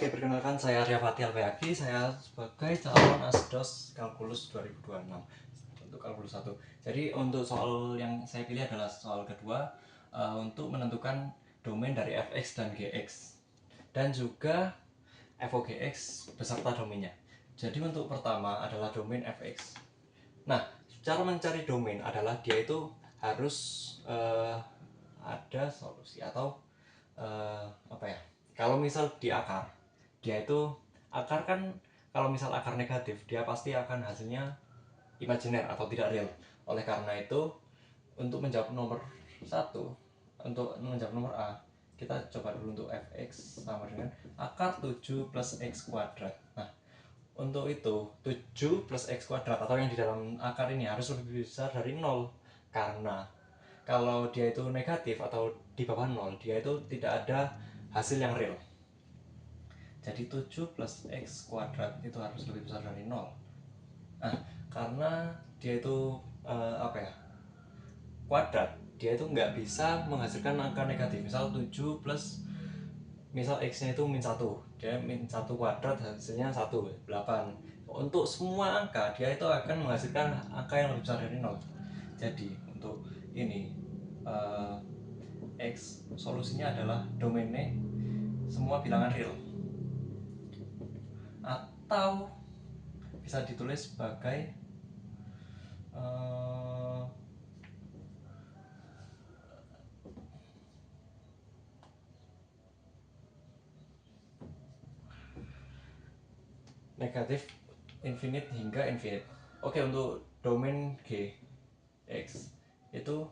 Oke, perkenalkan saya Arya Fatih Alfayaki. Saya sebagai calon Asdos Kalkulus 2026 untuk Kalkulus 1. Jadi untuk soal yang saya pilih adalah soal kedua, untuk menentukan domain dari fx dan gx dan juga fogx beserta domainnya. Jadi untuk pertama adalah domain fx. Nah, cara mencari domain adalah dia itu harus ada solusi atau apa ya? Kalau misal di akar, dia itu akar kan, kalau misal akar negatif dia pasti akan hasilnya imajiner atau tidak real. Oleh karena itu, untuk menjawab nomor 1, untuk menjawab nomor A, kita coba dulu untuk fx sama dengan akar 7 plus x kuadrat. Nah, untuk itu 7 plus x kuadrat atau yang di dalam akar ini harus lebih besar dari 0, karena kalau dia itu negatif atau di bawah 0, dia itu tidak ada hasil yang real. Jadi 7 plus x kuadrat itu harus lebih besar dari 0. Nah, karena dia itu apa ya, kuadrat, dia itu nggak bisa menghasilkan angka negatif. Misal 7 plus, misal x nya itu min 1, dia min 1 kuadrat hasilnya 1, 8. Untuk semua angka dia itu akan menghasilkan angka yang lebih besar dari 0. Jadi untuk ini x solusinya adalah domainnya semua bilangan real, atau bisa ditulis sebagai negatif infinite hingga infinite. Oke, untuk domain g x itu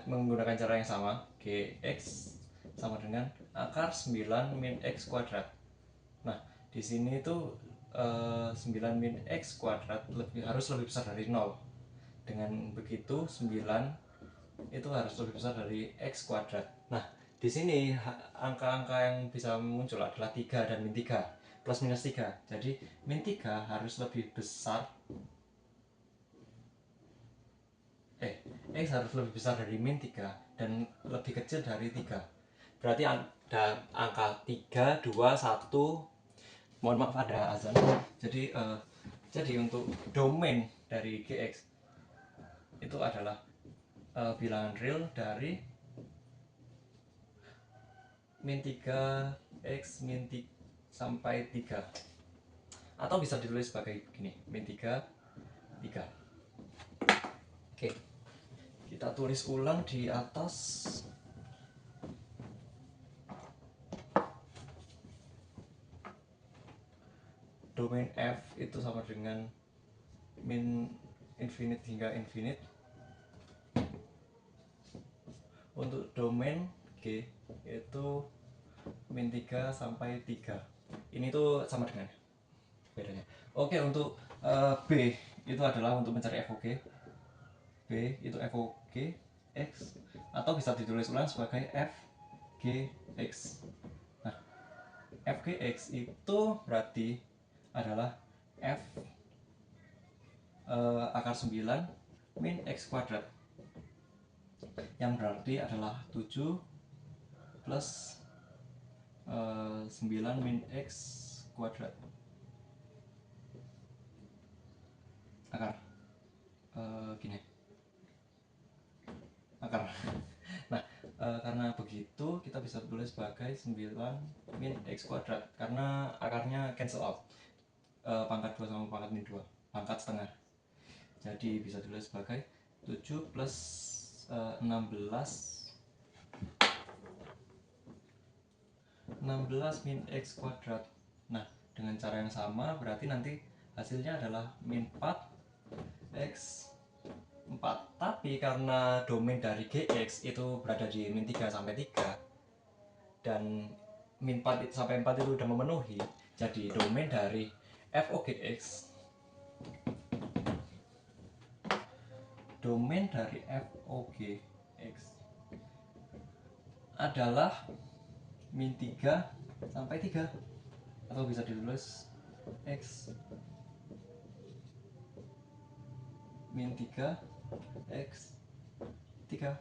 menggunakan cara yang sama. Gx sama dengan akar 9 min x kuadrat. Nah, di sini itu 9 min x kuadrat harus lebih besar dari 0. Dengan begitu 9 itu harus lebih besar dari x kuadrat. Nah, di sini angka-angka yang bisa muncul adalah 3 dan min 3, plus minus 3. Jadi min 3 harus lebih besar, x harus lebih besar dari min 3 dan lebih kecil dari 3. Berarti ada angka 3, 2, 1. Mohon maaf ada azan. Jadi untuk domain dari gx itu adalah bilangan real dari min 3 x min 3 sampai 3, atau bisa ditulis sebagai begini, min 3, 3. Oke, kita tulis ulang di atas. Domain f itu sama dengan min infinite hingga infinite. Untuk domain g itu min 3 sampai 3. Ini tuh sama dengan bedanya. Oke, untuk b itu adalah untuk mencari fog. B itu fog x, atau bisa ditulis ulang sebagai fgx. Nah, fgx itu berarti adalah f akar 9 min x kuadrat, yang berarti adalah 7 plus 9 min x kuadrat akar gini akar. Nah, karena begitu kita bisa tulis sebagai 9 min x kuadrat karena akarnya cancel out, pangkat 2 sama pangkat min 2, pangkat setengah. Jadi bisa tulis sebagai 7 plus 16 min x kuadrat. Nah, dengan cara yang sama berarti nanti hasilnya adalah min 4 x 4. Tapi karena domain dari gx itu berada di min 3 sampai 3 dan min 4 sampai 4 itu sudah memenuhi, jadi domain dari fogx adalah min 3 sampai 3, atau bisa ditulis x min 3 x 3.